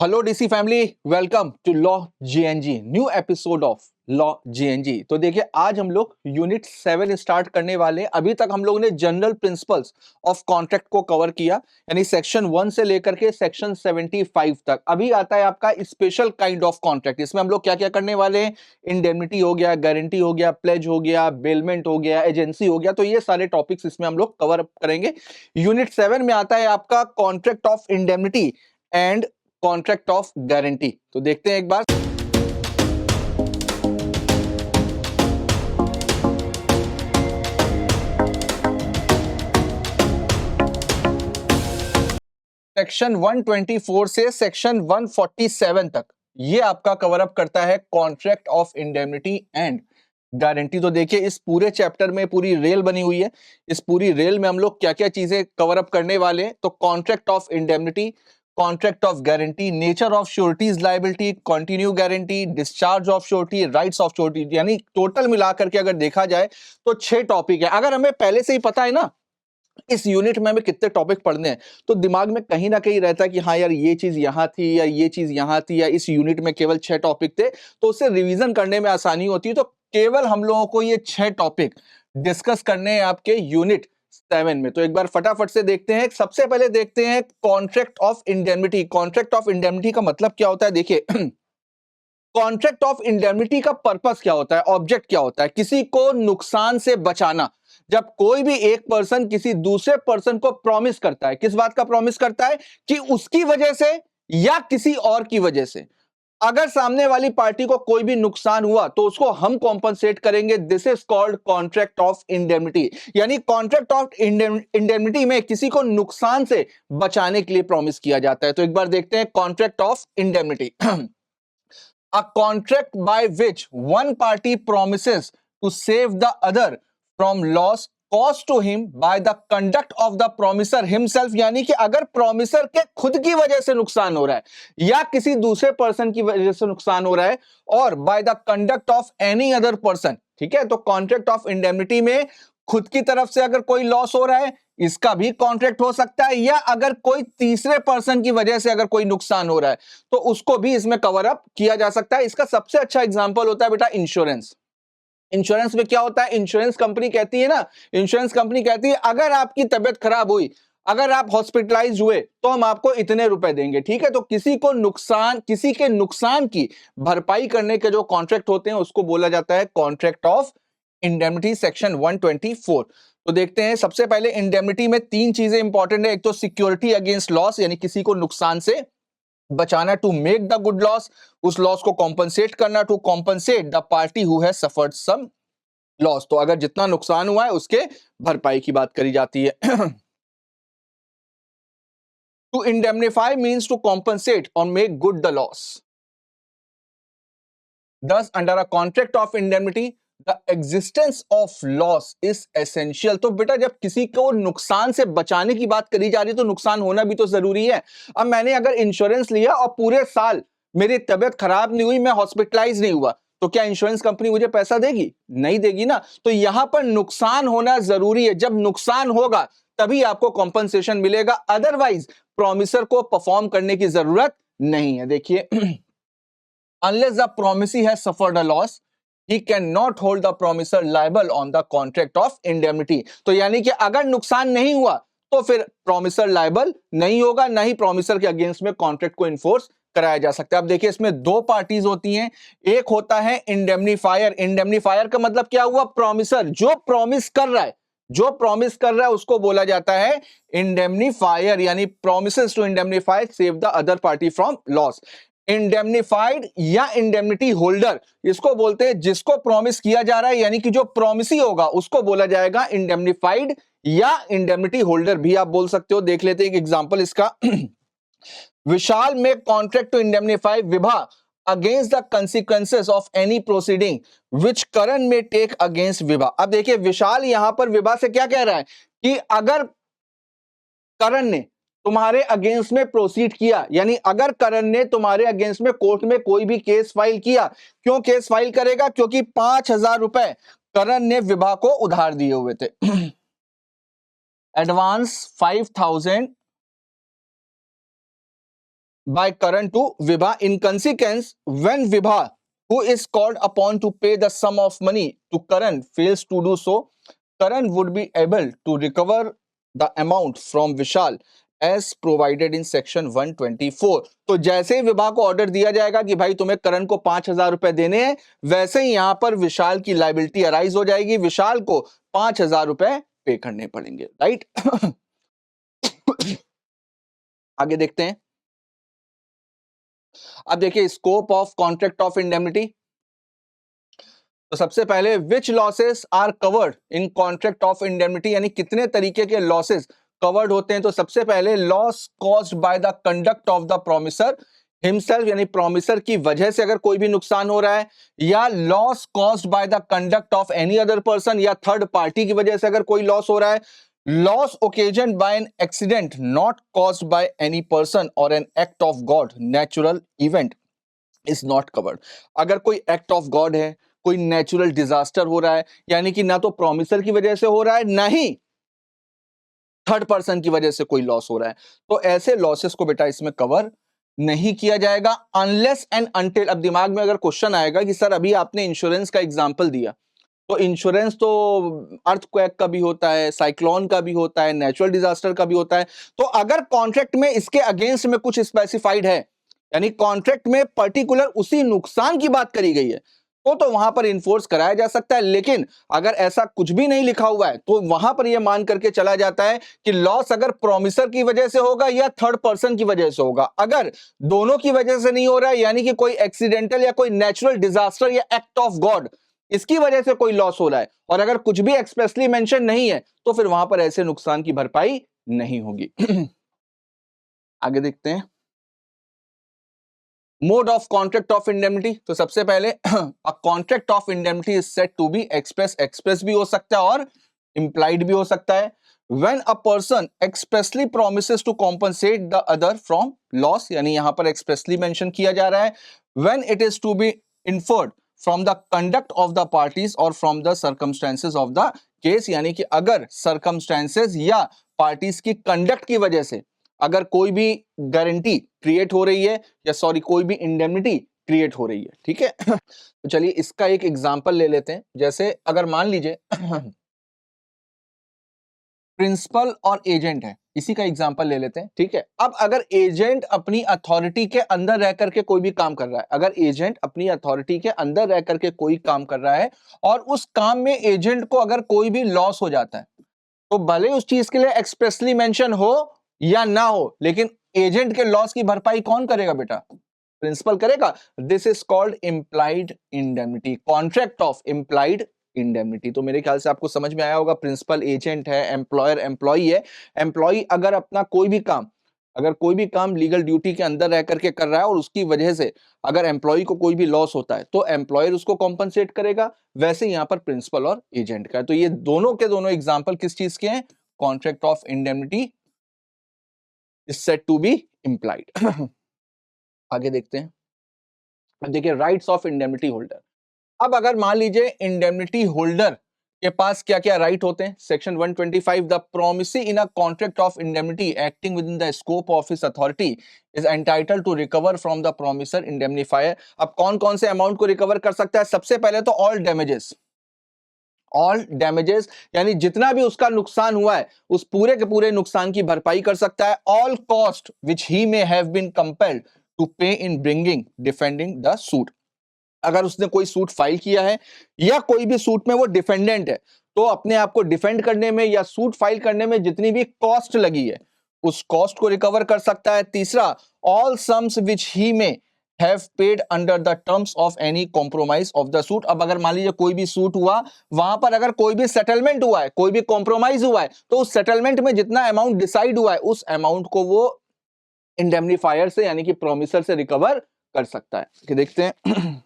Hello DC family, welcome to law GNG, new episode of law GNG. तो देखिए, आज हम लोग यूनिट 7 स्टार्ट करने वाले हैं। अभी तक हम लोगों ने जनरल प्रिंसिपल्स ऑफ कॉन्ट्रैक्ट को कवर किया, यानी सेक्शन 1 से लेकर के सेक्शन 75 तक। अभी आता है आपका स्पेशल काइंड ऑफ कॉन्ट्रैक्ट। इसमें हम लोग क्या क्या करने वाले हैं? इंडेमनिटी हो गया, गारंटी हो गया, प्लेज हो गया, बेलमेंट हो गया, एजेंसी हो गया। तो ये सारे टॉपिक्स इसमें हम लोग कवर करेंगे। यूनिट 7 में आता है आपका contract of indemnity and contract of guarantee. तो देखते हैं एक बार। सेक्शन 124 से सेक्शन 147 तक ये आपका कवर अप करता है contract of indemnity and guarantee. तो देखिए, इस पूरे चैप्टर में पूरी रेल बनी हुई है। इस पूरी रेल में हम लोग क्या क्या चीजें कवर अप करने वाले हैं। तो contract of indemnity, contract of guarantee, nature of sureties liability, continue guarantee, discharge of surety, rights of surety, यानी टोटल मिलाकर के अगर देखा जाए तो 6 टॉपिक है। अगर हमें पहले से ही पता है ना इस यूनिट में हमें कितने टॉपिक पढ़ने हैं, तो दिमाग में कहीं ना कहीं रहता है कि हाँ यार, ये चीज यहां थी या ये चीज यहां थी, या इस यूनिट में केवल 6 टॉपिक थे, तो उससे रिवीजन करने में आसानी होती है। तो केवल हम लोगों को ये 6 टॉपिक डिस्कस करने हैं आपके यूनिट 7 में। तो एक बार फटाफट से देखते हैं। सबसे पहले देखते हैं contract of indemnity. Contract of indemnity का मतलब क्या होता है? देखिए, कॉन्ट्रैक्ट ऑफ इंडेमनिटी का पर्पस क्या होता है, ऑब्जेक्ट क्या होता है? किसी को नुकसान से बचाना। जब कोई भी एक पर्सन किसी दूसरे पर्सन को प्रॉमिस करता है, किस बात का प्रॉमिस करता है? कि उसकी वजह से या किसी और की वजह से अगर सामने वाली पार्टी को कोई भी नुकसान हुआ तो उसको हम कॉम्पनसेट करेंगे। This is called contract of indemnity. यानी कॉन्ट्रैक्ट ऑफ इंडेमनिटी में किसी को नुकसान से बचाने के लिए प्रॉमिस किया जाता है। तो एक बार देखते हैं contract of indemnity. A contract by which one party promises to save the other from loss caused to him by the conduct of the promiser himself। यानी कि अगर प्रॉमिसर के खुद की वजह से नुकसान हो रहा है या किसी दूसरे पर्सन की वजह से नुकसान हो रहा है, और bye the conduct of any other person. ठीक है, तो कॉन्ट्रैक्ट ऑफ इंडेमनिटी में खुद की तरफ से अगर कोई लॉस हो रहा है, इसका भी कॉन्ट्रैक्ट हो सकता है, या अगर कोई तीसरे पर्सन की वजह से अगर कोई नुकसान हो रहा है तो उसको भी इसमें कवर अप किया जा सकता है। इसका सबसे अच्छा एग्जांपल होता है बेटा इंश्योरेंस। इंश्योरेंस में क्या होता है? इंश्योरेंस कंपनी कहती है ना, इंश्योरेंस कंपनी कहती है अगर आपकी तबियत खराब हुई, अगर आप हॉस्पिटलाइज हुए, तो हम आपको इतने रुपए देंगे। ठीक है, तो किसी को नुकसान, किसी के नुकसान की भरपाई करने के जो कॉन्ट्रैक्ट होते हैं उसको बोला जाता है कॉन्ट्रैक्ट ऑफ इंडेमनिटी, सेक्शन 124। तो देखते हैं, सबसे पहले इंडेमनिटी में 3 चीजें इंपॉर्टेंट है। एक तो सिक्योरिटी अगेंस्ट लॉस, यानी किसी को नुकसान से बचाना, to make the good loss, उस लॉस को कॉम्पनसेट करना, to compensate the party who has suffered some loss. तो अगर जितना नुकसान हुआ है उसके भरपाई की बात करी जाती है। To indemnify means to compensate और make good the loss. Thus, under a contract of indemnity, the existence of loss is essential। तो बेटा, जब किसी को नुकसान से बचाने की बात करी जा रही है तो नुकसान होना भी तो जरूरी है। अब मैंने अगर इंश्योरेंस लिया और पूरे साल मेरी तबियत खराब नहीं हुई, मैं हॉस्पिटलाइज नहीं हुआ, तो क्या इंश्योरेंस कंपनी मुझे पैसा देगी? नहीं देगी ना। तो यहां पर नुकसान होना जरूरी है। जब नुकसान होगा तभी आपको कॉम्पनसेशन मिलेगा, अदरवाइज प्रॉमिसर को परफॉर्म करने की जरूरत नहीं है। देखिए, unless the promisee has suffered a loss, he cannot hold the promisor liable on the contract of indemnity। तो यानी कि अगर नुकसान नहीं हुआ तो फिर प्रॉमिसर लायबल नहीं होगा, ना ही प्रॉमिसर के अगेंस्ट में कॉन्ट्रैक्ट को इन्फोर्स कराया जा सकता है। अब देखिए, इसमें 2 पार्टीज होती हैं। एक होता है इंडेमनीफायर। इंडेमनीफायर का मतलब क्या हुआ? प्रॉमिसर, जो प्रॉमिस कर रहा है, जो प्रॉमिस कर रहा है उसको बोला जाता है इंडेमनीफायर, यानी promises to indemnify save the other party from loss. Indemnified या इंडेमनिटी होल्डर, इसको बोलते हैं जिसको प्रॉमिस किया जा रहा है, यानी कि जो प्रॉमिसी होगा उसको बोला जाएगा इंडेमनिफाइड या इंडेमनिटी होल्डर भी आप बोल सकते हो। देख लेते हैं एक एग्जांपल इसका। Vishal make contract to indemnify Vibha against the consequences of any proceeding which Karan may take against Vibha. अब देखिए, विशाल यहां पर विभा से क्या कह रहा है कि अगर करण ने तुम्हारे अगेंस्ट में प्रोसीड किया, यानी अगर करण ने तुम्हारे अगेंस्ट में कोर्ट में कोई भी केस फाइल किया, क्यों केस फाइल करेगा? क्योंकि 5,000 रुपए करण ने विभा को उधार दिए हुए थे। Advance 5,000 by Karan to Vibha. In consequence, when Vibha, who is called upon to pay the sum of money to Karan, fails to do so, Karan would be able to recover the amount from Vishal as provided in section 124. तो जैसे ही विभा को order दिया जाएगा कि भाई तुम्हें करण को 5,000 रुपए देने हैं, वैसे ही यहां पर विशाल की लायबिलिटी अराइज हो जाएगी, विशाल को 5,000 रुपए पे करने पड़ेंगे, राइट। आगे देखते हैं। अब देखिए scope of contract of indemnity. तो सबसे पहले which losses are covered in contract of indemnity, यानी कितने तरीके के लॉसेस कवर्ड होते हैं। तो सबसे पहले loss caused by the conduct of the promisor himself, यानी प्रोमिसर की वजह से अगर कोई भी नुकसान हो रहा है, या loss caused by the conduct of any other person, या थर्ड पार्टी की वजह से अगर कोई लॉस हो रहा है, loss occasioned by an accident not caused by any person और an act of God natural event is not covered. अगर कोई एक्ट ऑफ गॉड है, कोई नेचुरल डिजास्टर हो रहा है, यानी कि ना तो प्रोमिसर की वजह से हो रहा है, ना ही थर्ड पर्सन की वजह से कोई लॉस हो रहा है, तो ऐसे लॉसेस को बेटा इसमें कवर नहीं किया जाएगा अनलेस एंड अनटिल। अब दिमाग में अगर क्वेश्चन आएगा कि सर अभी आपने इंश्योरेंस का एग्जांपल दिया, तो इंश्योरेंस तो अर्थक्वेक का भी होता है, साइक्लोन का भी होता है, नेचुरल डिजास्टर का भी होता है, तो अगर कॉन्ट्रैक्ट में इसके अगेंस्ट में कुछ स्पेसिफाइड है, यानी कॉन्ट्रैक्ट में पर्टिकुलर उसी नुकसान की बात करी गई है, तो वहां पर इन्फोर्स कराया जा सकता है। लेकिन अगर ऐसा कुछ भी नहीं लिखा हुआ है, तो वहां पर यह मान करके चला जाता है कि लॉस अगर प्रोमिसर की वजह से होगा या थर्ड पर्सन की वजह से होगा। अगर दोनों की वजह से नहीं हो रहा है, यानी कि कोई एक्सीडेंटल या कोई नेचुरल डिजास्टर या एक्ट ऑफ गॉड इसकी वजह से कोई लॉस हो रहा है, और अगर कुछ भी एक्सप्रेसली मेंशन नहीं है, तो फिर वहां पर ऐसे नुकसान की भरपाई नहीं होगी। आगे देखते हैं mode of contract of indemnity. तो सबसे पहले a contract of indemnity is said to be express, express भी हो सकता है और इंप्लाइड भी हो सकता है। When a person expressly promises to compensate the other from loss, यानी यहां पर एक्सप्रेसली मेंशन किया जा रहा है। When it is to be inferred from the conduct of the parties और from the circumstances of the case, यानी कि अगर सर्कमस्टेंसेस या पार्टीज की कंडक्ट की वजह से अगर कोई भी गारंटी क्रिएट हो रही है, या सॉरी कोई भी इंडेमनिटी क्रिएट हो रही है, ठीक है। तो चलिए इसका एक एग्जांपल ले लेते हैं। जैसे अगर मान लीजिए प्रिंसिपल और एजेंट है, इसी का एग्जांपल ले लेते हैं, ठीक है। अब अगर एजेंट अपनी अथॉरिटी के अंदर रह करके कोई भी काम कर रहा है, अगर एजेंट अपनी अथॉरिटी के अंदर रह करके कोई काम कर रहा है, और उस काम में एजेंट को अगर कोई भी लॉस हो जाता है, तो भले उस चीज के लिए एक्सप्रेसली मेंशन हो या ना हो, लेकिन एजेंट के लॉस की भरपाई कौन करेगा बेटा? प्रिंसिपल करेगा। This is called implied indemnity, contract of implied indemnity. तो मेरे ख्याल से आपको समझ में आया होगा, प्रिंसिपल एजेंट है, एम्प्लॉयर एम्प्लॉई है। एम्प्लॉई अगर अपना कोई भी काम लीगल ड्यूटी के अंदर रह करके कर रहा है, और उसकी वजह से अगर एम्प्लॉई को कोई भी लॉस होता है, तो एम्प्लॉयर उसको कॉम्पनसेट करेगा। वैसे यहां पर प्रिंसिपल और एजेंट का है। तो ये दोनों के दोनों एग्जाम्पल किस चीज के हैं? Contract of indemnity is said to be implied. आगे देखते हैं। अब देखिए राइट्स ऑफ इंडेमनिटी होल्डर। अब अगर मान लीजिए इंडेमनिटी होल्डर के पास क्या क्या राइट होते हैं। Section 125, the promisee in a contract of indemnity acting within the scope of his authority is entitled to recover from the promisor indemnifier. अब कौन कौन से अमाउंट को रिकवर कर सकता है? सबसे पहले तो ऑल डैमेजेस, यानी जितना भी उसका नुकसान हुआ है, उस पूरे के पूरे नुकसान की भरपाई कर सकता है। All cost which he may have been compelled to pay in bringing defending the suit. अगर उसने कोई सूट फाइल किया है, या कोई भी सूट में वो डिफेंडेंट है, तो अपने आप को डिफेंड करने में या सूट फाइल करने में जितनी भी कॉस्ट लगी है, उस कॉस्ट को रिकवर कर सकता है। तीसरा, ऑल सम्स विच ही में have paid under the terms of any compromise of the suit. अब अगर मान लीजिए कोई भी सूट हुआ, वहां पर अगर कोई भी सेटलमेंट हुआ है, कोई भी कॉम्प्रोमाइज हुआ है, तो उस सेटलमेंट में जितना अमाउंट डिसाइड हुआ है, उस अमाउंट को वो इंडेमनीफायर से यानी कि प्रोमिसर से रिकवर कर सकता है। कि देखते हैं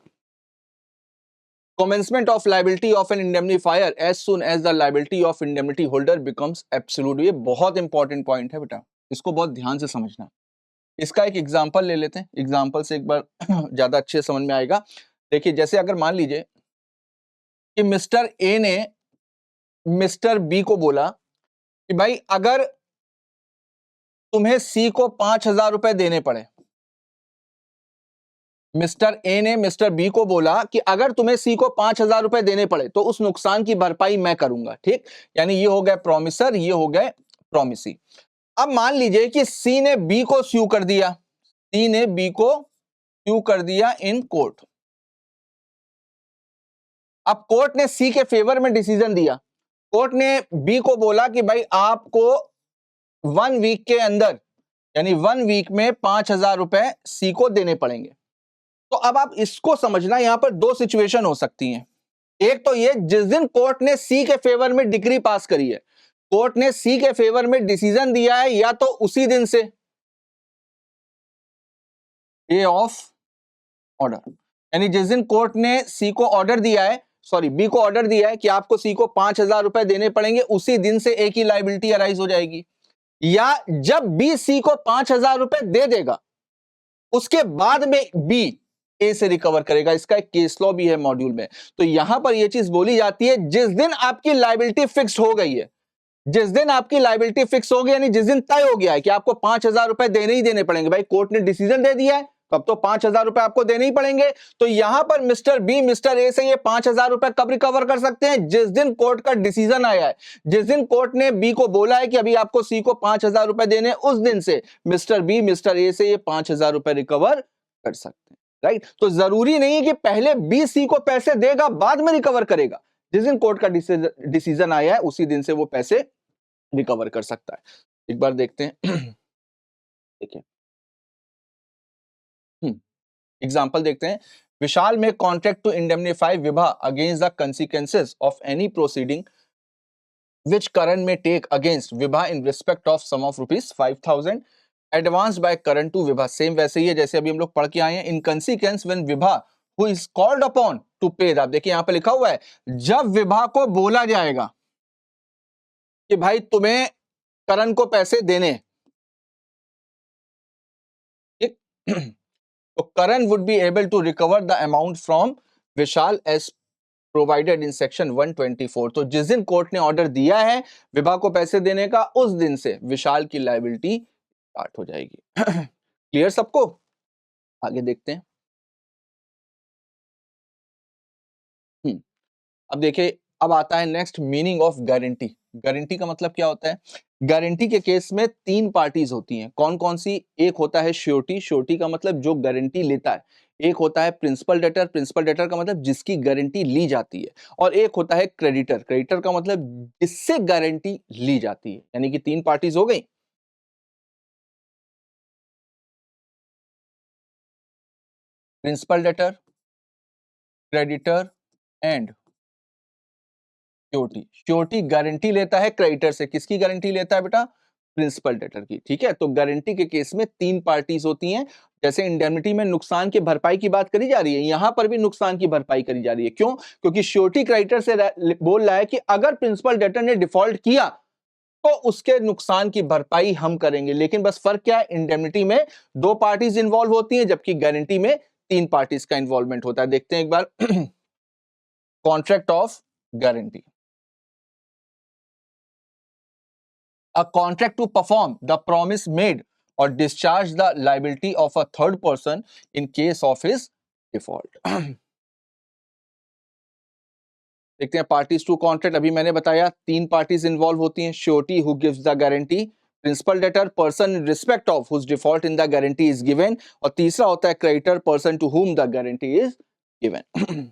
commencement of liability of an indemnifier as soon as the liability of indemnity holder becomes absolute। ये बहुत इंपॉर्टेंट पॉइंट है बेटा, इसको बहुत ध्यान से समझना। इसका एक एग्जांपल ले लेते हैं, एग्जांपल से एक बार ज्यादा अच्छे समझ में आएगा। देखिए जैसे अगर मान लीजिए कि मिस्टर ए ने मिस्टर बी को बोला कि भाई अगर तुम्हें सी को 5,000 रुपए देने पड़े, मिस्टर ए ने मिस्टर बी को बोला कि अगर तुम्हें सी को 5,000 रुपए देने पड़े तो उस नुकसान की भरपाई मैं करूंगा, ठीक। यानी ये हो गए प्रॉमिसर, ये हो गए प्रॉमिसी। अब मान लीजिए कि सी ने बी को स्यू कर दिया, सी ने बी को स्यू कर दिया इन कोर्ट। अब कोर्ट ने सी के फेवर में डिसीजन दिया, कोर्ट ने बी को बोला कि भाई आपको 1 वीक के अंदर, यानी 1 वीक में 5,000 रुपए सी को देने पड़ेंगे। तो अब आप इसको समझना, यहां पर दो सिचुएशन हो सकती हैं। एक तो ये, जिस दिन कोर्ट ने सी के फेवर में डिग्री पास करी है, कोर्ट ने सी के फेवर में डिसीजन दिया है, या तो उसी दिन से डे ऑफ ऑर्डर, यानी जिस दिन कोर्ट ने सी को ऑर्डर दिया है, सॉरी बी को ऑर्डर दिया है कि आपको सी को 5,000 रुपए देने पड़ेंगे, उसी दिन से ए की लायबिलिटी अराइज हो जाएगी। या जब बी सी को 5,000 रुपए दे देगा, उसके बाद में बी ए से रिकवर करेगा। इसका एक केस लॉ भी है मॉड्यूल में। तो यहां पर यह चीज बोली जाती है, जिस दिन आपकी लायबिलिटी फिक्स हो गई है, जिस दिन आपकी लायबिलिटी फिक्स हो गई, यानी जिस दिन तय हो गया है कि आपको 5,000 रुपए देने ही देने पड़ेंगे, भाई कोर्ट ने डिसीजन दे दिया है तो अब तो 5,000 रुपए आपको देने ही पड़ेंगे। तो यहां पर मिस्टर बी मिस्टर ए से ये 5,000 रुपए कब रिकवर कर सकते हैं? जिस दिन कोर्ट का डिसीजन आया है, जिस दिन कोर्ट ने बी को बोला है कि अभी आपको सी को 5,000 रुपए देने, उस दिन से मिस्टर बी मिस्टर ए से ये 5,000 रुपए रिकवर कर सकते हैं, राइट। तो जरूरी नहीं है कि पहले बी सी को पैसे देगा बाद में रिकवर करेगा। जिस दिन कोर्ट का डिसीजन आया है उसी दिन से वो पैसे रिकवर कर सकता है। एक बार देखते हैं देखिए एग्जाम्पल देखते हैं। विशाल में contract to indemnify Vibha against the consequences of any proceeding which Karan may take against Vibha in respect of sum of ₹5,000 advanced by Karan to Vibha। Same वैसे ही है जैसे अभी हम लोग पढ़ के आए हैं। In consequence when Vibha who is called upon to pay, आप देखिए यहां पे लिखा हुआ है, जब विभा को बोला जाएगा कि भाई तुम्हें करण को पैसे देने, ठीक तो Karan would be able to recover the amount from Vishal as provided in section 124। तो जिस दिन कोर्ट ने ऑर्डर दिया है विभा को पैसे देने का, उस दिन से विशाल की लायबिलिटी स्टार्ट हो जाएगी। क्लियर सबको? आगे देखते हैं। अब देखिए, अब आता है next meaning of guarantee. Guarantee का मतलब क्या होता है? गारंटी के केस में 3 पार्टीज होती हैं। कौन कौन सी? एक होता है श्योरिटी, श्योरिटी का मतलब जो गारंटी लेता है। एक होता है प्रिंसिपल डेटर, प्रिंसिपल डेटर का मतलब जिसकी गारंटी ली जाती है। और एक होता है क्रेडिटर, क्रेडिटर का मतलब जिससे गारंटी ली जाती है। यानी कि 3 पार्टीज हो गई। Principal debtor, creditor and surety. Surety guarantee लेता है क्रेडिटर से। किसकी गारंटी लेता है बेटा? प्रिंसिपल डेटर की, ठीक है। तो गारंटी के केस में 3 पार्टीज होती हैं। जैसे इंडेमनिटी में नुकसान की भरपाई की बात करी जा रही है, यहां पर भी नुकसान की भरपाई करी जा रही है। क्यों? क्योंकि श्योरिटी क्रेडिटर से बोल रहा है कि अगर प्रिंसिपल डेटर ने डिफॉल्ट किया तो उसके नुकसान की भरपाई हम करेंगे। लेकिन बस फर्क क्या है? इंडेमनिटी में 2 पार्टीज इन्वॉल्व होती हैं, जबकि गारंटी में 3 पार्टीज का इन्वॉल्वमेंट होता है। देखते हैं एक बार contract of guarantee. A contract to perform the promise made or discharge the liability of a third person in case of his default। देखते हैं पार्टीज टू कॉन्ट्रैक्ट। अभी मैंने बताया 3 पार्टीज इन्वॉल्व होती हैं। Surety who gives the guarantee, principal debtor person in respect of whose default in the guarantee is given, और तीसरा होता है creditor person to whom the guarantee is given.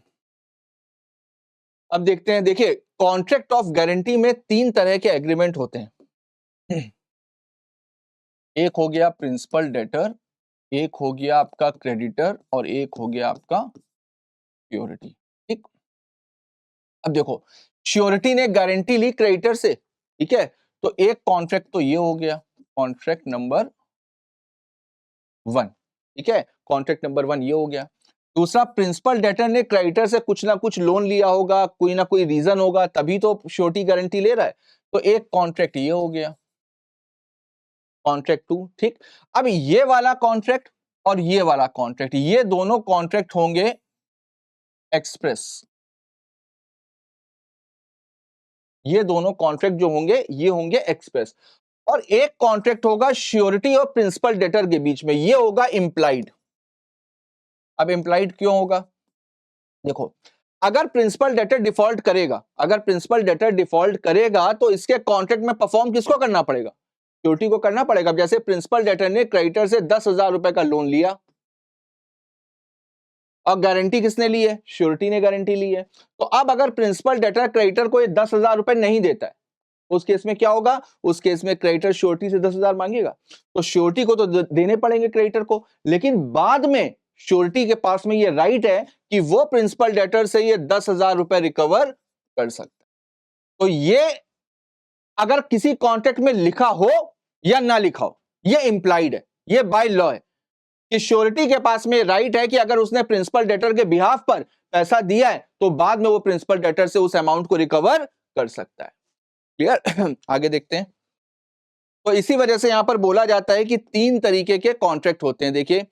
अब देखते हैं, देखिए कॉन्ट्रैक्ट ऑफ गारंटी में 3 तरह के एग्रीमेंट होते हैं। एक हो गया प्रिंसिपल डेटर, एक हो गया आपका क्रेडिटर, और एक हो गया आपका श्योरिटी, ठीक। अब देखो, श्योरिटी ने गारंटी ली क्रेडिटर से, ठीक है। तो एक कॉन्ट्रैक्ट तो ये हो गया, कॉन्ट्रैक्ट नंबर 1, ठीक है। कॉन्ट्रैक्ट नंबर 1 ये हो गया। दूसरा, प्रिंसिपल डेटर ने क्रेडिटर से कुछ ना कुछ लोन लिया होगा, कोई ना कोई रीजन होगा, तभी तो श्योरिटी गारंटी ले रहा है। तो एक कॉन्ट्रैक्ट ये हो गया, कॉन्ट्रैक्ट 2, ठीक। अब ये वाला कॉन्ट्रैक्ट और ये वाला कॉन्ट्रैक्ट, ये दोनों कॉन्ट्रैक्ट होंगे एक्सप्रेस। ये दोनों कॉन्ट्रैक्ट जो होंगे ये होंगे एक्सप्रेस। और एक कॉन्ट्रैक्ट होगा श्योरिटी और प्रिंसिपल डेटर के बीच में, ये होगा इंप्लाइड। अब इम्प्लाइड क्यों होगा? देखो, अगर प्रिंसिपल डेटर डिफॉल्ट करेगा, अगर प्रिंसिपल डेटर डिफॉल्ट करेगा तो इसके कॉन्ट्रैक्ट में परफॉर्म किसको करना पड़ेगा? श्योरिटी को करना पड़ेगा। जैसे प्रिंसिपल डेटर ने क्रेडिटर से 10,000 रुपए का लोन लिया और गारंटी किसने ली है? श्योरिटी ने गारंटी ली है। तो अब अगर प्रिंसिपल डेटर क्रेडिटर को ये 10,000 रुपए नहीं देता है, उस केस में क्या होगा? उस केस में क्रेडिटर श्योरिटी से 10,000 मांगेगा, तो श्योरिटी को तो देने पड़ेंगे क्रेडिटर को, लेकिन बाद में श्योरिटी के पास में ये राइट है कि वो प्रिंसिपल डेटर से ये 10,000 रुपए रिकवर कर सकता है। तो ये अगर किसी कॉन्ट्रैक्ट में लिखा हो या ना लिखा हो, ये इंप्लाइड है, ये बाय लॉ है कि श्योरिटी के पास में राइट है कि अगर उसने प्रिंसिपल डेटर के बिहाफ पर पैसा दिया है तो बाद में वो प्रिंसिपल डेटर से उस अमाउंट को रिकवर कर सकता है। क्लियर? आगे देखते हैं। तो इसी वजह से यहां पर बोला जाता है कि 3 तरीके के कॉन्ट्रैक्ट होते हैं। देखिए,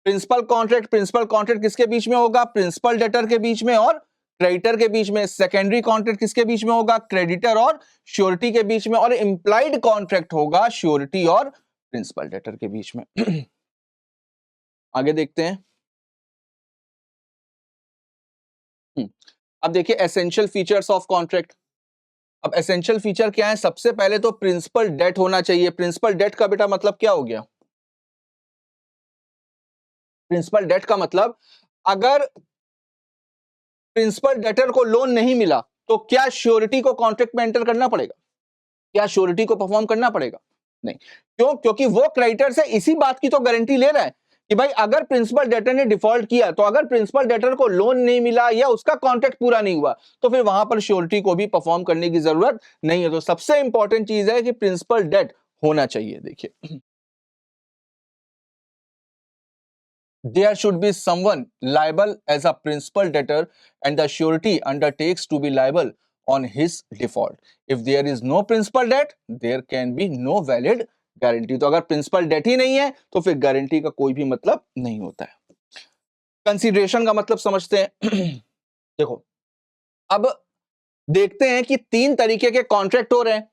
प्रिंसिपल कॉन्ट्रैक्ट किसके बीच में होगा? प्रिंसिपल डेटर के बीच में और क्रेडिटर के बीच में। सेकेंडरी कॉन्ट्रैक्ट किसके बीच में होगा? क्रेडिटर और श्योरिटी के बीच में। और इंप्लाइड कॉन्ट्रैक्ट होगा श्योरिटी और प्रिंसिपल डेटर के बीच में। आगे देखते हैं। अब देखिए एसेंशियल फीचर्स ऑफ कॉन्ट्रैक्ट। अब एसेंशियल फीचर क्या है? सबसे पहले तो प्रिंसिपल डेट होना चाहिए। प्रिंसिपल डेट का बेटा मतलब क्या हो गया? प्रिंसिपल डेट का मतलब अगर प्रिंसिपल डेटर को लोन नहीं मिला तो क्या श्योरिटी को कॉन्ट्रैक्ट में एंटर करना पड़ेगा? क्या श्योरिटी को परफॉर्म करना पड़ेगा? नहीं। क्यों? क्योंकि वो क्रेडिटर से इसी बात की तो गारंटी ले रहा है कि भाई अगर प्रिंसिपल डेटर ने डिफॉल्ट किया, तो अगर प्रिंसिपल डेटर को लोन नहीं मिला या उसका कॉन्ट्रैक्ट पूरा नहीं हुआ, तो फिर वहां पर श्योरिटी को भी परफॉर्म करने की जरूरत नहीं है। तो सबसे इंपॉर्टेंट चीज है कि प्रिंसिपल डेट होना चाहिए। देखिए, there should be someone liable as a principal debtor and the surety undertakes to be liable on his default. If there is no principal debt, there can be no valid guarantee. तो अगर principal date ही नहीं है तो फिर guarantee का कोई भी मतलब नहीं होता है। कंसीडरेशन का मतलब समझते हैं। देखो, अब देखते हैं कि 3 तरीके के कॉन्ट्रैक्ट हो रहे हैं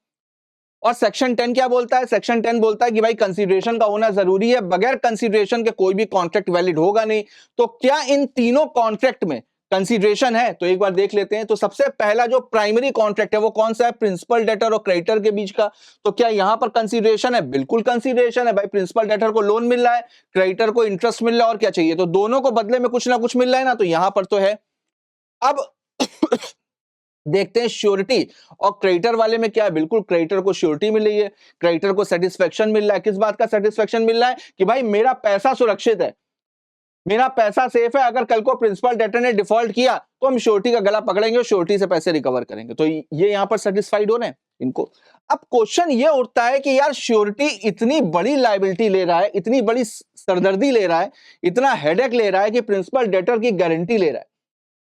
और सेक्शन 10 क्या बोलता है? सेक्शन 10 बोलता है कि भाई कंसीडरेशन का होना जरूरी है, बगैर कंसीडरेशन के कोई भी कॉन्ट्रैक्ट वैलिड होगा नहीं। तो क्या इन तीनों कॉन्ट्रैक्ट में कंसीडरेशन है? तो एक बार देख लेते हैं। तो सबसे पहला जो प्राइमरी कॉन्ट्रैक्ट है वो कौन सा है? प्रिंसिपल डेटर और क्रेडिटर के बीच का। तो क्या यहां पर कंसीडरेशन है? बिल्कुल कंसीडरेशन है भाई। प्रिंसिपल डेटर को लोन मिल रहा है, क्रेडिटर को इंटरेस्ट मिल रहा है, और क्या चाहिए? तो दोनों को बदले में कुछ ना कुछ मिल रहा है ना, तो यहां पर तो है। अब देखते हैं श्योरिटी और क्रेडिटर वाले में क्या है। बिल्कुल क्रेडिटर को श्योरिटी मिल रही है, क्रेडिटर को सेटिस्फेक्शन मिल रहा है। किस बात का सेटिस्फेक्शन मिल रहा है? कि भाई मेरा पैसा सुरक्षित है, मेरा पैसा सेफ है। अगर कल को प्रिंसिपल डेटर ने डिफॉल्ट किया तो हम श्योरिटी का गला पकड़ेंगे और श्योरिटी से पैसे रिकवर करेंगे। तो ये यहां पर सेटिस्फाइड हो रहे हैं इनको। अब क्वेश्चन ये उठता है कि यार श्योरिटी इतनी बड़ी लायबिलिटी ले रहा है, इतनी बड़ी सरदर्दी ले रहा है, इतना हेडेक ले रहा है कि प्रिंसिपल डेटर की गारंटी ले रहा है,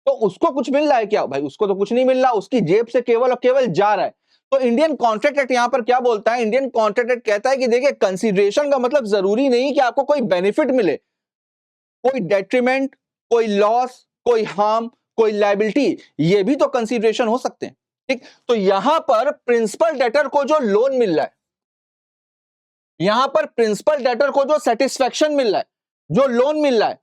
तो उसको कुछ मिल रहा है क्या? भाई उसको तो कुछ नहीं मिल रहा, उसकी जेब से केवल और केवल जा रहा है। तो इंडियन कॉन्ट्रैक्ट एक्ट यहां पर क्या बोलता है? इंडियन कॉन्ट्रैक्ट एक्ट कहता है कि देखिए, कंसीडरेशन का मतलब जरूरी नहीं कि आपको कोई बेनिफिट मिले, कोई डेट्रीमेंट, कोई लॉस, कोई हार्म, कोई लायबिलिटी, ये भी तो कंसीडरेशन हो सकते हैं। ठीक, तो यहां पर प्रिंसिपल डेटर को जो लोन मिल रहा है, यहां पर प्रिंसिपल डेटर को जो सेटिस्फेक्शन मिल रहा है, जो लोन मिल रहा है,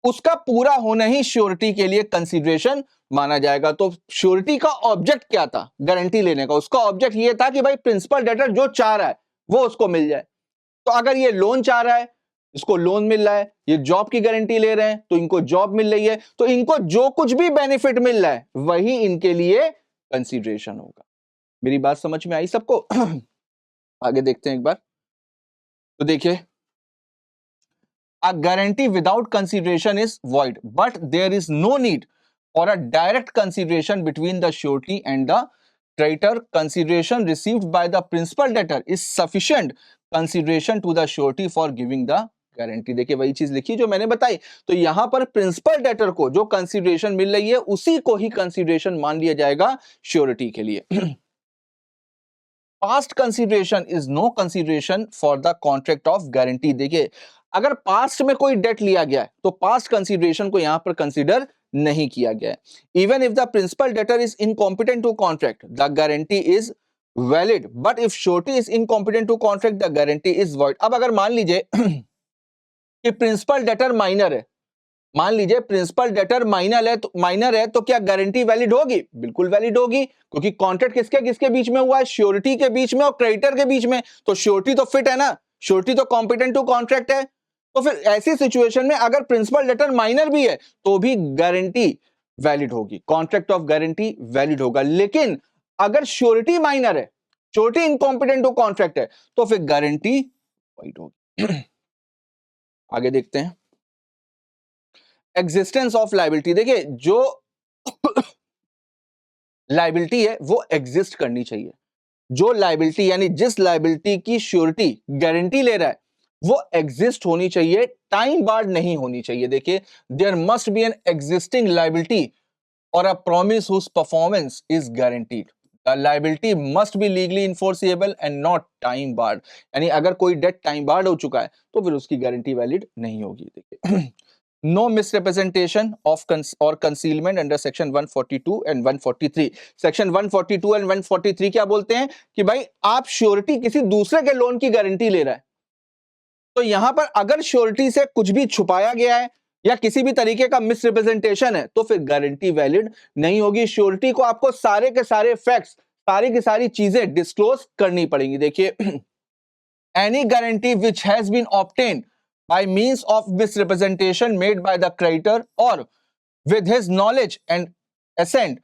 उसका पूरा होना ही श्योरिटी के लिए कंसीडरेशन माना जाएगा। तो श्योरिटी का ऑब्जेक्ट क्या था? गारंटी लेने का। उसका ऑब्जेक्ट ये था कि भाई प्रिंसिपल डेटर जो चाह रहा है वो उसको मिल जाए। तो अगर ये लोन चाह रहा है, इसको लोन मिल रहा है, ये जॉब की गारंटी ले रहे हैं तो इनको जॉब मिल रही है, तो इनको जो कुछ भी बेनिफिट मिल रहा है वही इनके लिए कंसीडरेशन होगा। मेरी बात समझ में आई सबको? आगे देखते हैं एक बार। तो देखिए, a guarantee without consideration is void, but there is no need for a direct consideration between the surety and the creditor. Consideration received by the principal debtor is sufficient consideration to the surety for giving the guarantee. देखिए वही चीज लिखी जो मैंने बताई। तो यहां पर प्रिंसिपल डेटर को जो कंसीडरेशन मिल रही है उसी को ही कंसीडरेशन मान लिया जाएगा श्योरिटी के लिए। Past consideration is no consideration for the contract of guarantee. देखिए, अगर पास्ट में कोई डेट लिया गया है तो पास्ट कंसीडरेशन को यहां पर कंसीडर नहीं किया गया है। Even if the principal debtor is incompetent to contract the guarantee is valid, but if surety is incompetent to contract the guarantee is void. अब अगर मान लीजिए कि प्रिंसिपल डेटर माइनर है, मान लीजिए प्रिंसिपल डेटर माइनर है तो क्या गारंटी वैलिड होगी? बिल्कुल वैलिड होगी, क्योंकि कॉन्ट्रैक्ट किसके किसके बीच में हुआ है? श्योरिटी के बीच में और क्रेडिटर के बीच में। तो श्योरिटी तो फिट है ना, श्योरिटी तो कॉम्पिटेंट टू कॉन्ट्रैक्ट है। तो फिर ऐसी सिचुएशन में अगर प्रिंसिपल डेटर माइनर भी है तो भी गारंटी वैलिड होगी, कॉन्ट्रैक्ट ऑफ गारंटी वैलिड होगा। लेकिन अगर श्योरिटी माइनर है, श्योरिटी इनकॉम्पिटेंट टू कॉन्ट्रैक्ट है, तो फिर गारंटी वैलिड होगी। आगे देखते हैं एग्जिस्टेंस ऑफ लायबिलिटी। देखिए जो लायबिलिटी है वो एग्जिस्ट करनी चाहिए। जो लायबिलिटी यानी जिस लायबिलिटी की श्योरिटी गारंटी ले रहा है वो एग्जिस्ट होनी चाहिए, टाइम बार्ड नहीं होनी चाहिए। देखिए there must be an existing liability और a promise whose performance is guaranteed. The liability must be legally enforceable and not time barred. यानी अगर कोई डेट टाइम बार्ड हो चुका है तो फिर उसकी गारंटी वैलिड नहीं होगी। देखिए no misrepresentation of or concealment under section 142 and 143। section 142 and 143 क्या बोलते हैं कि भाई आप श्योरिटी किसी दूसरे के लोन की गारंटी ले रहा है, तो यहां पर अगर श्योरिटी से कुछ भी छुपाया गया है या किसी भी तरीके का मिसरिप्रेजेंटेशन है तो फिर गारंटी वैलिड नहीं होगी। श्योरिटी को आपको सारे के सारे फैक्ट्स, सारी की सारी चीजें डिस्क्लोज करनी पड़ेंगी। देखिए any guarantee which has been obtained by means of misrepresentation made by the creditor or with his knowledge and assent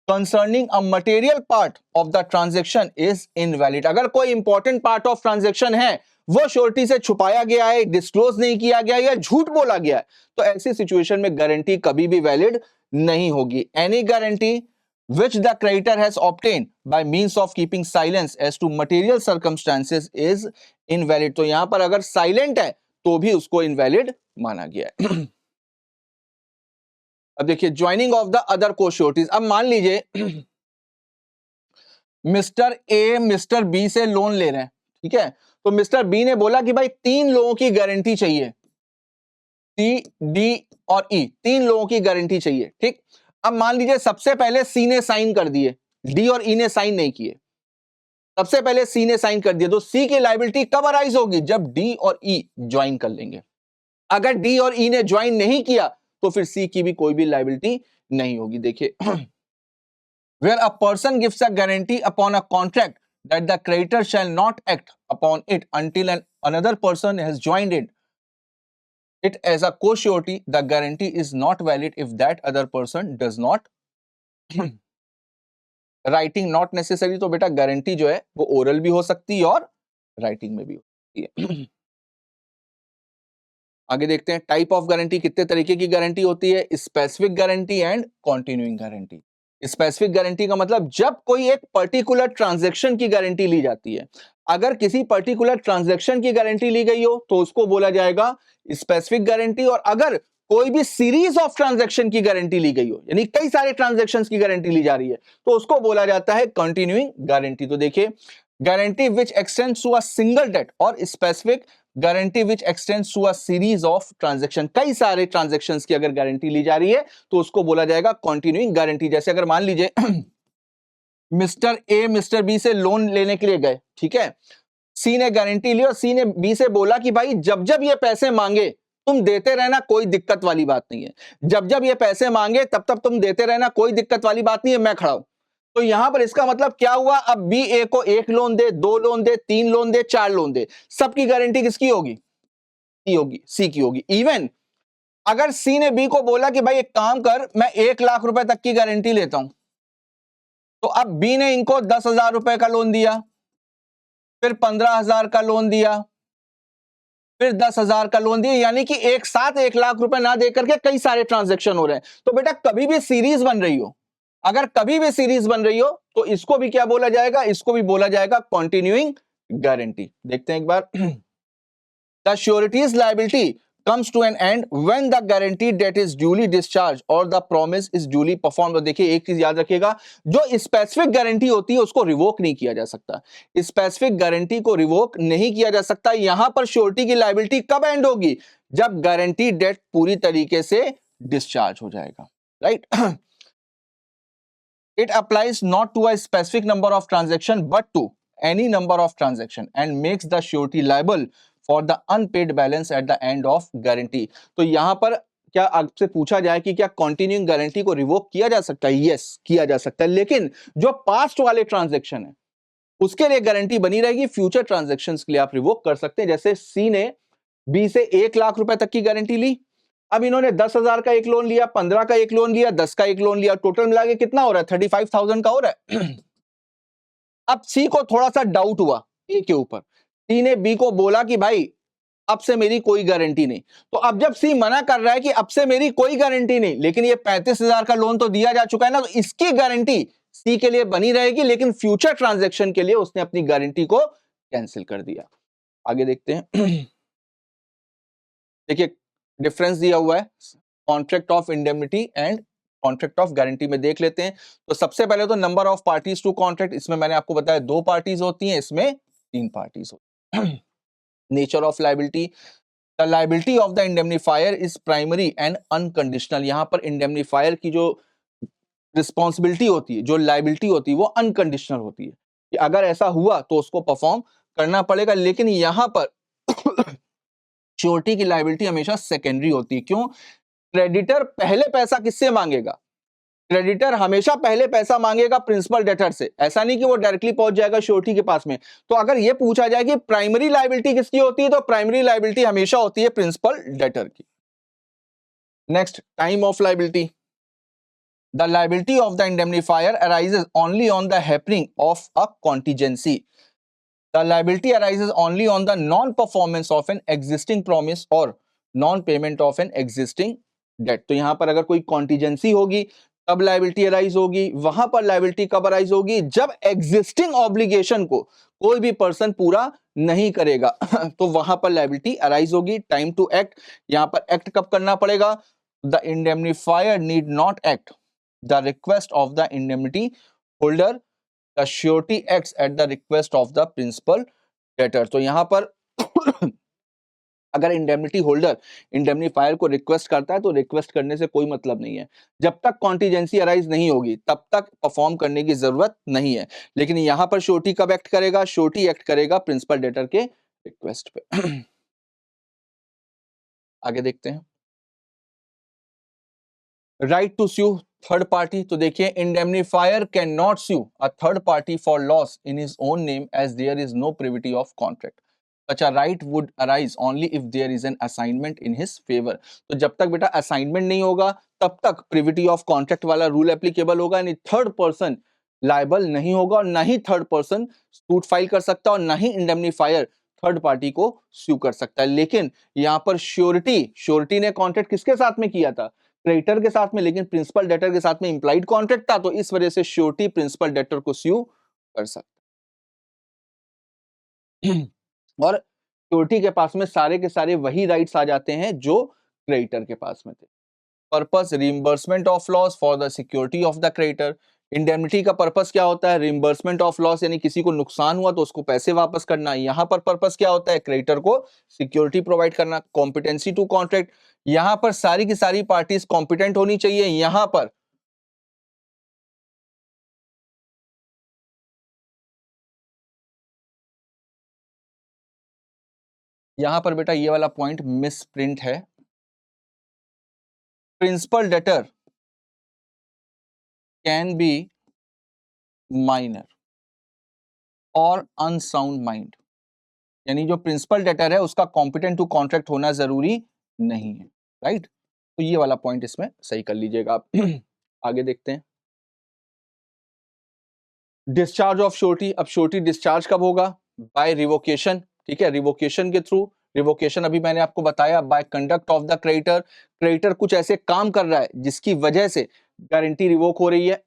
concerning a material part of the transaction is invalid। अगर कोई important part of transaction है वो surety से छुपाया गया है, disclose नहीं किया गया या झूठ बोला गया है, तो ऐसी सिचुएशन में गारंटी कभी भी वैलिड नहीं होगी। Any guarantee which the creditor has obtained by means of keeping silence as to material circumstances is invalid। तो यहां पर अगर साइलेंट है तो भी उसको इनवैलिड माना गया है। अब देखिए ज्वाइनिंग ऑफ द अदर को श्योरिटीज। अब मान लीजिए मिस्टर ए मिस्टर बी से लोन ले रहे हैं, ठीक है, तो मिस्टर बी ने बोला कि भाई 3 लोगों की गारंटी चाहिए, सी डी और ई, 3 लोगों की गारंटी चाहिए, ठीक। अब मान लीजिए सबसे पहले सी ने साइन कर दिए, डी और ई ने साइन नहीं किए। सबसे पहले सी ने साइन कर दिया, तो सी की लायबिलिटी कब अराइज होगी? जब डी और ई ज्वाइन कर लेंगे। अगर डी और ई ने ज्वाइन नहीं किया तो फिर सी की भी कोई भी लायबिलिटी नहीं होगी। देखिए where a person gives a guarantee upon a contract that the creditor shall not act upon it until another person has joined it as a co-surety, the guarantee is not valid if that other person does not writing not necessary. तो बेटा guarantee जो है वो oral भी हो सकती है और राइटिंग में भी हो सकती है। आगे देखते हैं टाइप ऑफ गारंटी, कितने तरीके की गारंटी होती है? Specific guarantee and continuing guarantee. Specific guarantee का मतलब जब कोई एक पर्टिकुलर ट्रांजैक्शन की गारंटी ली जाती है, अगर किसी पर्टिकुलर ट्रांजैक्शन की गारंटी ली गई हो तो उसको बोला जाएगा स्पेसिफिक गारंटी। और अगर कोई भी सीरीज ऑफ ट्रांजैक्शन की गारंटी ली गई हो, यानी कई सारे ट्रांजैक्शंस की गारंटी ली जा रही है, तो उसको बोला जाता है कंटिन्यूइंग गारंटी। तो देखिए guarantee which extends to a single debt और specific guarantee which extends to a series of transaction. कई सारे ट्रांजैक्शंस की अगर गारंटी ली जा रही है तो उसको बोला जाएगा कंटिन्यूइंग गारंटी। जैसे अगर मान लीजिए मिस्टर ए मिस्टर बी से लोन लेने के लिए गए, ठीक है, सी ने गारंटी ली और सी ने बी से बोला कि भाई जब जब ये पैसे मांगे तुम देते रहना, कोई दिक्कत वाली बात नहीं है। जब जब ये पैसे मांगे तब तब तुम देते रहना, कोई दिक्कत वाली बात नहीं है, मैं खड़ा हूं। तो यहां पर इसका मतलब क्या हुआ? अब बी ए को 1 लोन दे, 2 लोन दे, 3 लोन दे, 4 लोन दे, सबकी गारंटी किसकी होगी? सी की होगी। इवन अगर सी ने बी को बोला कि भाई एक काम कर, मैं 1 लाख रुपए तक की गारंटी लेता हूं, तो अब बी ने इनको 10,000 रुपए का लोन दिया, फिर 15,000 का लोन दिया, फिर 10,000 का लोन दिया, यानी कि एक साथ 1 लाख रुपए ना देकर के कई सारे ट्रांजैक्शन हो रहे हैं। तो बेटा कभी भी सीरीज बन रही हो, अगर कभी भी सीरीज बन रही हो तो इसको भी क्या बोला जाएगा? इसको भी बोला जाएगा कंटिन्यूइंग गारंटी। देखते हैं एक बार the sureties liability comes to an end when the guaranteed debt is duly discharged or the promise is duly performed। और देखिए एक चीज याद रखिएगा, जो स्पेसिफिक गारंटी होती है उसको रिवोक नहीं किया जा सकता। स्पेसिफिक गारंटी को रिवोक नहीं किया जा सकता। यहां पर श्योरिटी की लायबिलिटी कब एंड होगी? जब गारंटी डेट पूरी तरीके से डिस्चार्ज हो जाएगा, right. It applies not to a specific number of transaction but to any number of transaction and makes the surety liable for the unpaid balance at the end of guarantee। तो यहां पर क्या आपसे पूछा जाए कि क्या कंटिन्यूइंग गारंटी को रिवोक किया जा सकता है? यस, किया जा सकता है, लेकिन जो पास्ट वाले ट्रांजैक्शन है उसके लिए गारंटी बनी रहेगी। फ्यूचर ट्रांजैक्शंस के लिए आप रिवोक कर सकते हैं। जैसे सी ने बी से 1 लाख रुपए तक की गारंटी ली, अब इन्होंने 10,000 का एक लोन लिया, 15 का एक लोन लिया, 10 का एक लोन लिया, टोटल मिला के कितना हो रहा है? 35,000 का हो रहा है। अब सी को थोड़ा सा डाउट हुआ ए के ऊपर, सी ने बी को बोला कि भाई अब से मेरी कोई गारंटी नहीं। तो अब जब सी मना कर रहा है कि अब से मेरी कोई गारंटी नहीं, लेकिन ये 35,000 का लोन तो दिया जा चुका है ना, तो इसकी गारंटी सी के लिए बनी रहेगी, लेकिन फ्यूचर ट्रांजैक्शन के लिए उसने अपनी गारंटी को कैंसिल कर दिया। आगे देखते हैं। देखिए डिफरेंस दिया हुआ है contract of indemnity and contract of guarantee में, देख लेते हैं। तो सबसे पहले तो number of parties to contract, इसमें मैंने आपको बताया 2 पार्टीज होती हैं, इसमें 3 पार्टीज होती हैं। Nature of liability, the liability of the indemnifier is primary and unconditional. यहां पर इंडेमनीफायर की जो रिस्पॉन्सिबिलिटी होती है, जो लायबिलिटी होती है, वो अनकंडीशनल होती है कि अगर ऐसा हुआ तो उसको परफॉर्म करना पड़ेगा। लेकिन यहां पर श्योरिटी की लायबिलिटी हमेशा सेकेंडरी होती है। क्यों? क्रेडिटर पहले पैसा किससे मांगेगा? क्रेडिटर हमेशा पहले पैसा मांगेगा प्रिंसिपल डेटर से, ऐसा नहीं कि वो डायरेक्टली पहुंच जाएगा श्योरिटी के पास में। तो अगर ये पूछा जाए कि प्राइमरी लायबिलिटी किसकी होती है, तो प्राइमरी लायबिलिटी हमेशा होती है प्रिंसिपल डेटर की। Next, time of liability, the liability of the indemnifier arises only on the happening of a contingency. The liability arises only on the non-performance of an existing promise or non-payment of an existing debt। तो यहां पर अगर कोई contingency होगी तब liability arise होगी। वहां पर लायबिलिटी कब अराइज होगी? जब एग्जिस्टिंग ऑब्लिगेशन को कोई भी पर्सन पूरा नहीं करेगा तो वहां पर लायबिलिटी अराइज होगी। टाइम टू एक्ट, यहां पर एक्ट कब करना पड़ेगा? The indemnifier need not act the request of the indemnity holder, the surety acts at the request of the principal debtor। तो यहां पर अगर इंडेमनिटी होल्डर इंडेमनीफायर को रिक्वेस्ट करता है तो रिक्वेस्ट करने से कोई मतलब नहीं है। जब तक कॉन्टिजेंसी अराइज नहीं होगी तब तक परफॉर्म करने की जरूरत नहीं है। लेकिन यहां पर श्योरिटी कब एक्ट करेगा? श्योरिटी एक्ट करेगा प्रिंसिपल डेटर के रिक्वेस्ट पे। आगे देखते हैं, right to sue third party. तो देखिए, indemnifier can not sue a third party for loss in his own name as there is no privity of contract. Such a right would arise only if there is an assignment in his favor। तो जब तक बेटा assignment नहीं होगा तब तक privity of contract वाला rule applicable होगा, यानी थर्ड पर्सन लायबल नहीं होगा और ना ही थर्ड पर्सन सूट फाइल कर सकता और ना ही इंडेमनीफायर थर्ड पार्टी को स्यू कर सकता है। लेकिन यहां पर श्योरिटी ने कॉन्ट्रैक्ट किसके साथ में किया था? क्रेडिटर के साथ में, लेकिन प्रिंसिपल डेटर के साथ में इंप्लाइड कॉन्ट्रैक्ट था, तो इस वजह से श्योरिटी प्रिंसिपल डेटर को स्यू कर सकता और श्योरिटी के पास में सारे के सारे वही राइट्स आ जाते हैं जो क्रेडिटर के पास में थे। Purpose, reimbursement of loss for the security of the creditor. Indemnity का पर्पस क्या होता है? रिइंबर्समेंट ऑफ लॉस, यानी किसी को नुकसान हुआ तो उसको पैसे वापस करना। यहां पर पर्पस क्या होता है? क्रेडिटर को सिक्योरिटी प्रोवाइड करना। कॉम्पिटेंसी टू कॉन्ट्रैक्ट, यहां पर सारी की सारी पार्टीज कॉम्पिटेंट होनी चाहिए। यहां पर बेटा ये वाला पॉइंट मिस प्रिंट है। Principal debtor can be minor और अनसाउंड माइंड, यानी जो प्रिंसिपल डेटर है उसका कॉम्पिटेंट टू कॉन्ट्रैक्ट होना जरूरी नहीं है। राइट, तो ये वाला पॉइंट इसमें सही कर लीजिएगा आप। आगे देखते हैं, डिस्चार्ज ऑफ श्योरिटी। अब श्योरिटी डिस्चार्ज कब होगा? By revocation. ठीक है, रिवोकेशन के थ्रू। रिवोकेशन अभी मैंने आपको बताया, by conduct of the creditor. Creditor कुछ ऐसे काम कर रहा है जिसकी वजह से गारंटी रिवोक हो रही है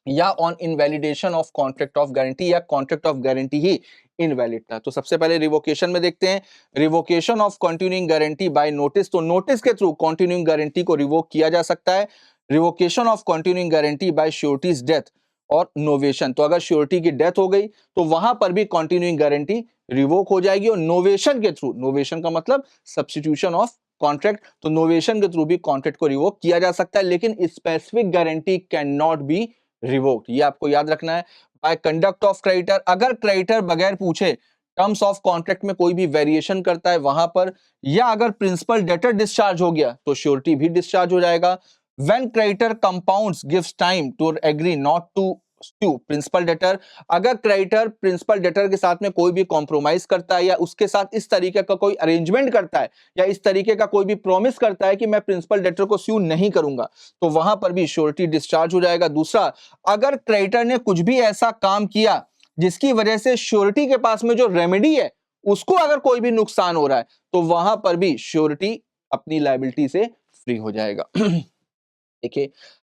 या on invalidation of contract of guarantee, या कॉन्ट्रैक्ट ऑफ गारंटी ही इनवैलिड था। तो सबसे पहले रिवोकेशन में देखते हैं, revocation of continuing guarantee by notice. तो नोटिस के थ्रू कंटिन्यूइंग गारंटी को रिवोक किया जा सकता है। Revocation of continuing guarantee by surety's death और नोवेशन। तो अगर श्योरिटी की डेथ हो गई तो वहां पर भी कंटिन्यूइंग गारंटी रिवोक हो जाएगी। और नोवेशन के थ्रू, नोवेशन का मतलब सब्स्टिट्यूशन ऑफ कॉन्ट्रैक्ट, तो नोवेशन के थ्रू भी कॉन्ट्रैक्ट को रिवोक किया जा सकता है। लेकिन specific guarantee can not be revoked, ये आपको याद रखना है। बाय कंडक्ट ऑफ क्रेडिटर, अगर क्रेडिटर बगैर पूछे टर्म्स ऑफ कॉन्ट्रैक्ट में कोई भी वेरिएशन करता है वहां पर, या अगर प्रिंसिपल डेटर डिस्चार्ज हो गया तो श्योरिटी भी डिस्चार्ज हो जाएगा। When creditor compounds gives time to agree not to sue principal debtor, अगर क्रेडिटर प्रिंसिपल डेटर के साथ में कोई भी कॉम्प्रोमाइज करता है या उसके साथ इस तरीके का कोई अरेंजमेंट करता है या इस तरीके का कोई भी प्रॉमिस करता है कि मैं प्रिंसिपल डेटर को स्यू नहीं करूंगा, तो वहां पर भी श्योरिटी डिस्चार्ज हो जाएगा। दूसरा, अगर क्रेडिटर ने कुछ भी ऐसा काम किया जिसकी वजह से श्योरिटी के पास में जो रेमेडी है उसको अगर कोई भी नुकसान हो रहा है तो वहां पर भी श्योरिटी अपनी लायबिलिटी से फ्री हो जाएगा। देखिए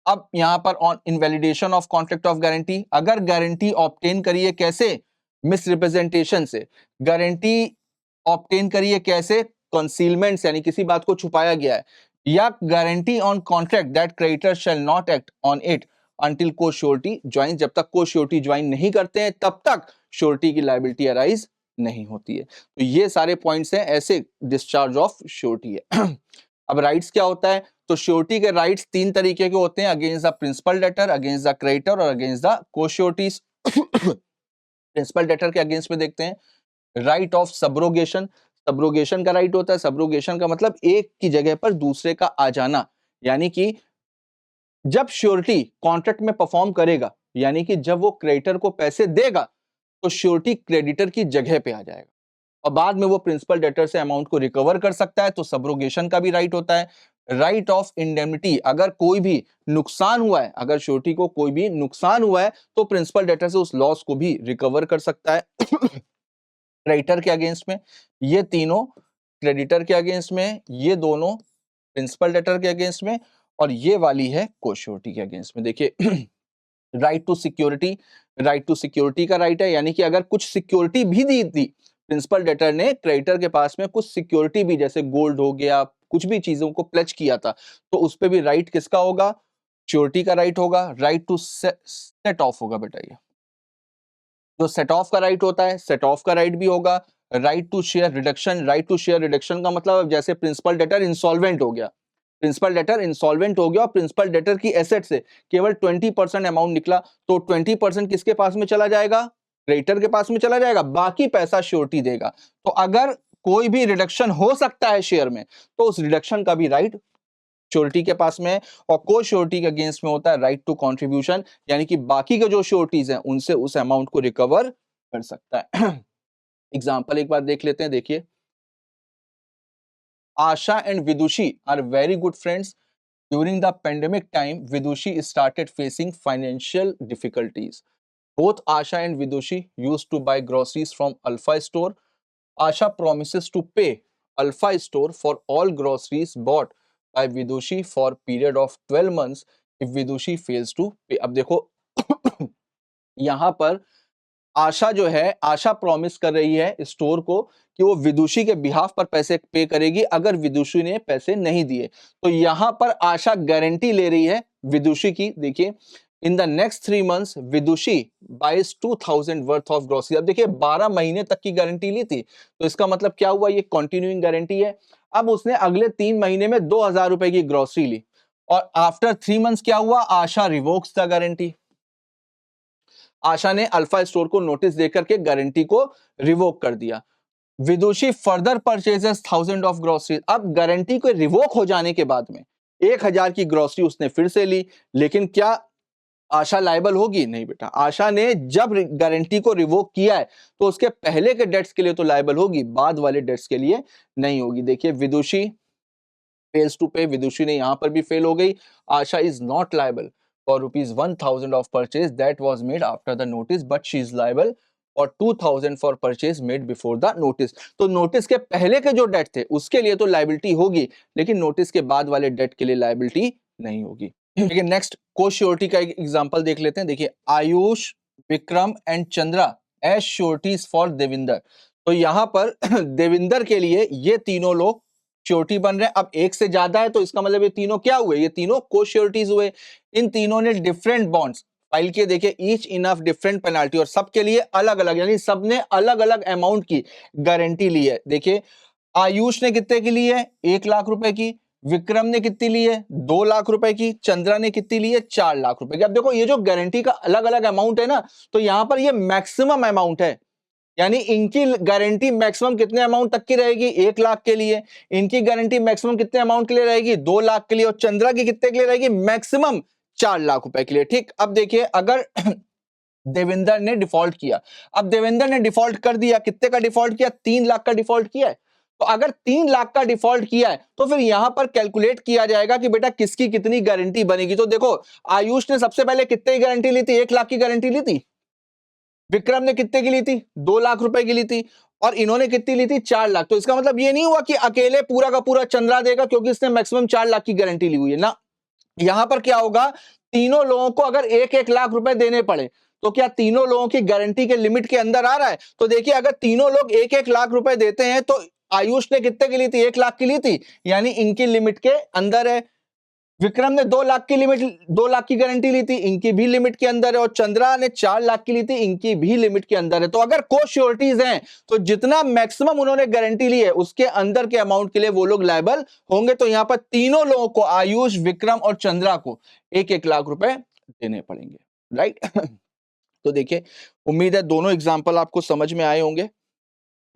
अब यहां पर on invalidation of contract of guarantee, अगर गारंटी ऑब्टेन करिए कैसे, मिसरिप्रेजेंटेशन से, गारंटी ऑब्टेन करिए कैसे, कंसीलमेंट यानी किसी बात को छुपाया गया है, या guarantee on contract that creditor shall not act on it until को श्योरिटी ज्वाइन, जब तक को श्योरिटी ज्वाइन नहीं करते हैं तब तक श्योरिटी की लायबिलिटी अराइज नहीं होती है। तो ये सारे पॉइंट्स हैं, ऐसे डिस्चार्ज ऑफ श्योरिटी है। अब राइट्स क्या होता है, तो श्योरिटी के राइट्स तीन तरीके के होते हैं, against the principal debtor, against the creditor और against the co-sureties. Principal debtor के अगेंस्ट में देखते हैं राइट ऑफ सब्रोगेशन, सब्रोगेशन का राइट होता है। सब्रोगेशन का मतलब एक की जगह पर दूसरे का आ जाना, यानी कि जब श्योरिटी कॉन्ट्रैक्ट में परफॉर्म करेगा, यानी कि जब वो क्रेडिटर को पैसे देगा तो श्योरिटी क्रेडिटर की जगह पे आ जाएगा और बाद में वो प्रिंसिपल डेटर से अमाउंट को रिकवर कर सकता है, तो सब्रोगेशन का भी राइट होता है। राइट ऑफ इंडेमनिटी, अगर कोई भी नुकसान हुआ है, अगर श्योरिटी को कोई भी नुकसान हुआ है तो प्रिंसिपल डेटर से उस लॉस को भी रिकवर कर सकता है। क्रेडिटर के अगेंस्ट में ये तीनों, क्रेडिटर के अगेंस्ट में ये दोनों, प्रिंसिपल डेटर के अगेंस्ट में, और ये वाली है को-श्योरिटी के अगेंस्ट में। देखिए right to security, right to security का राइट है, यानी कि अगर कुछ सिक्योरिटी भी दी थी प्रिंसिपल डेटर ने क्रेडिटर के पास में, कुछ सिक्योरिटी भी जैसे गोल्ड हो गया, कुछ भी चीजों को प्लेज किया था, तो उस पे भी राइट किसका होगा, श्योरिटी का राइट होगा। राइट टू सेट ऑफ होगा बेटा, ये जो सेट ऑफ का राइट होता है, सेट ऑफ का राइट भी होगा। Right to share reduction, right to share reduction का मतलब जैसे प्रिंसिपल डेटर इंसॉल्वेंट हो गया, प्रिंसिपल डेटर इंसॉल्वेंट हो गया और प्रिंसिपल डेटर की एसेट से केवल 20% अमाउंट निकला, तो 20% किसके पास में चला जाएगा, क्रेडिटर के पास में चला जाएगा, बाकी पैसा श्योरिटी देगा। तो अगर कोई भी रिडक्शन हो सकता है शेयर में तो उस रिडक्शन का भी राइट श्योरिटी के पास में है, और को श्योरिटी के अगेंस्ट में होता है राइट टू कंट्रीब्यूशन, यानी कि बाकी के जो श्योरिटीज हैं उनसे उस अमाउंट को रिकवर कर सकता है। एग्जाम्पल एक बार देख लेते हैं। देखिए Asha and Vidushi are very good friends. During the pandemic time, Vidushi started facing financial difficulties. Both Asha and Vidushi used to buy groceries from Alpha Store. Asha promises to pay Alpha Store for all groceries bought by Vidushi for period of 12 months if Vidushi fails to pay. अब देखो यहाँ पर आशा जो है, आशा promise कर रही है store को कि वो विदुषी के बिहाफ पर पैसे पे करेगी अगर विदुषी ने पैसे नहीं दिए। तो यहां पर आशा गारंटी ले रही है विदुषी की। देखिए in the next 3 months Vidushi buys 2000 worth of grocery. अब देखिए 12 महीने तक की गारंटी ली थी, तो इसका मतलब क्या हुआ, ये कंटिन्यूइंग गारंटी है। अब उसने अगले 3 महीने में 2000 रुपए की ग्रोसरी ली और आफ्टर 3 मंथ्स क्या हुआ, आशा रिवोक्स द गारंटी। आशा ने अल्फा स्टोर को नोटिस देकर के गारंटी को रिवोक कर दिया। विदुषी फर्दर परचेजेस 1000 ऑफ ग्रोसरी। अब गारंटी को रिवोक हो जाने के बाद में 1000 की ग्रोसरी उसने फिर से ली, लेकिन क्या आशा लायबल होगी, नहीं बेटा। आशा ने जब गारंटी को रिवोक किया है तो उसके पहले के डेट्स के लिए तो लायबल होगी, बाद वाले डेट्स के लिए नहीं होगी। देखिए विदुषी फेल्स टू पे, विदुषी ने यहां पर भी फेल हो गई। Asha is not liable for rupees 1000 of purchase that was made after the notice, but she is liable for 2000 for purchase made before the notice. तो नोटिस के पहले के जो डेट थे उसके लिए तो लायबिलिटी होगी, लेकिन नोटिस के बाद वाले डेट के लिए लायबिलिटी नहीं होगी। ठीक है, नेक्स्ट को श्योरिटी का एक एग्जांपल देख लेते हैं। देखिए Ayush, Vikram and Chandra as sureties for Devinder. तो यहां पर देविंदर के लिए ये तीनों लोग श्योरिटी बन रहे हैं। अब एक से ज्यादा है तो इसका मतलब ये तीनों क्या हुए, ये तीनों को श्योरिटीज हुए। इन तीनों ने डिफरेंट बॉन्ड्स फाइल किए। देखिए ईच इनफ डिफरेंट पेनाल्टी, और सबके लिए अलग अलग, यानी सबने अलग अलग अमाउंट की गारंटी ली है। देखिए आयुष ने कितने की ली है, 1 लाख रुपए की। विक्रम ने कितनी ली है, 2 लाख रुपए की। चंद्रा ने कितनी ली है, 4 लाख रुपए की। अब देखो ये जो गारंटी का अलग अलग अमाउंट है ना, तो यहां पर ये मैक्सिमम अमाउंट है, यानी इनकी गारंटी मैक्सिमम कितने अमाउंट तक की रहेगी, 1 लाख के लिए। इनकी गारंटी मैक्सिमम कितने अमाउंट के लिए रहेगी, 2 लाख के लिए। और चंद्रा की कितने के लिए रहेगी, मैक्सिमम 4 लाख रुपए के लिए। ठीक, अब देखिए अगर देवेंद्र ने डिफॉल्ट किया, अब देवेंद्र ने डिफॉल्ट कर दिया, कितने का डिफॉल्ट किया, 3 लाख का डिफॉल्ट किया है। तो अगर 3 लाख का डिफॉल्ट किया है तो फिर यहां पर कैलकुलेट किया जाएगा कि बेटा किसकी कितनी गारंटी बनेगी। तो देखो आयुष ने सबसे पहले कितने की गारंटी ली थी, 1 लाख की गारंटी ली थी। विक्रम ने कितने की ली थी, 2 लाख रुपए की ली थी। और इन्होंने कितनी ली थी, 4 लाख। तो इसका मतलब ये नहीं हुआ कि अकेले पूरा का पूरा चंद्रा देगा क्योंकि इसने मैक्सिमम 4 लाख की गारंटी ली हुई है ना। यहां पर क्या होगा, तीनों लोगों को अगर 1-1 लाख रुपए देने पड़े तो क्या तीनों लोगों की गारंटी के लिमिट के अंदर आ रहा है। तो देखिए अगर तीनों लोग 1-1 लाख रुपए देते हैं तो आयुष ने कितने की ली थी, 1 लाख की ली थी, यानी इनकी लिमिट के अंदर है। विक्रम ने 2 लाख की लिमिट, 2 लाख की गारंटी ली थी, इनकी भी लिमिट के अंदर है। और चंद्रा ने 4 लाख की ली थी, इनकी भी लिमिट के अंदर है। तो अगर को श्योरिटीज हैं तो जितना मैक्सिमम उन्होंने गारंटी ली है उसके अंदर के अमाउंट के लिए वो लोग लायबल होंगे। तो यहां पर तीनों लोगों को, आयुष, विक्रम और चंद्रा को 1-1 लाख रुपए देने पड़ेंगे, राइट। तो देखिए उम्मीद है दोनों एग्जाम्पल आपको समझ में आए होंगे।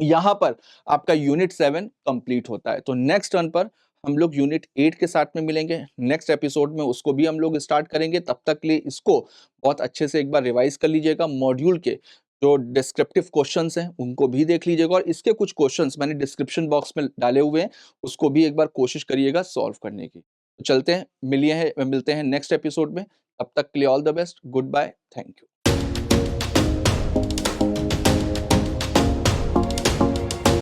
यहां पर आपका यूनिट 7 कंप्लीट होता है। तो नेक्स्ट टर्न पर हम लोग यूनिट 8 के साथ में मिलेंगे नेक्स्ट एपिसोड में, उसको भी हम लोग स्टार्ट करेंगे। तब तक के लिए इसको बहुत अच्छे से एक बार रिवाइज कर लीजिएगा। मॉड्यूल के जो डिस्क्रिप्टिव क्वेश्चंस हैं उनको भी देख लीजिएगा, और इसके कुछ क्वेश्चंस मैंने डिस्क्रिप्शन बॉक्स में डाले हुए हैं, उसको भी एक बार कोशिश करिएगा सॉल्व करने की। तो चलते हैं, मिलते हैं नेक्स्ट एपिसोड में। तब तक के लिए all the best, goodbye, thank you.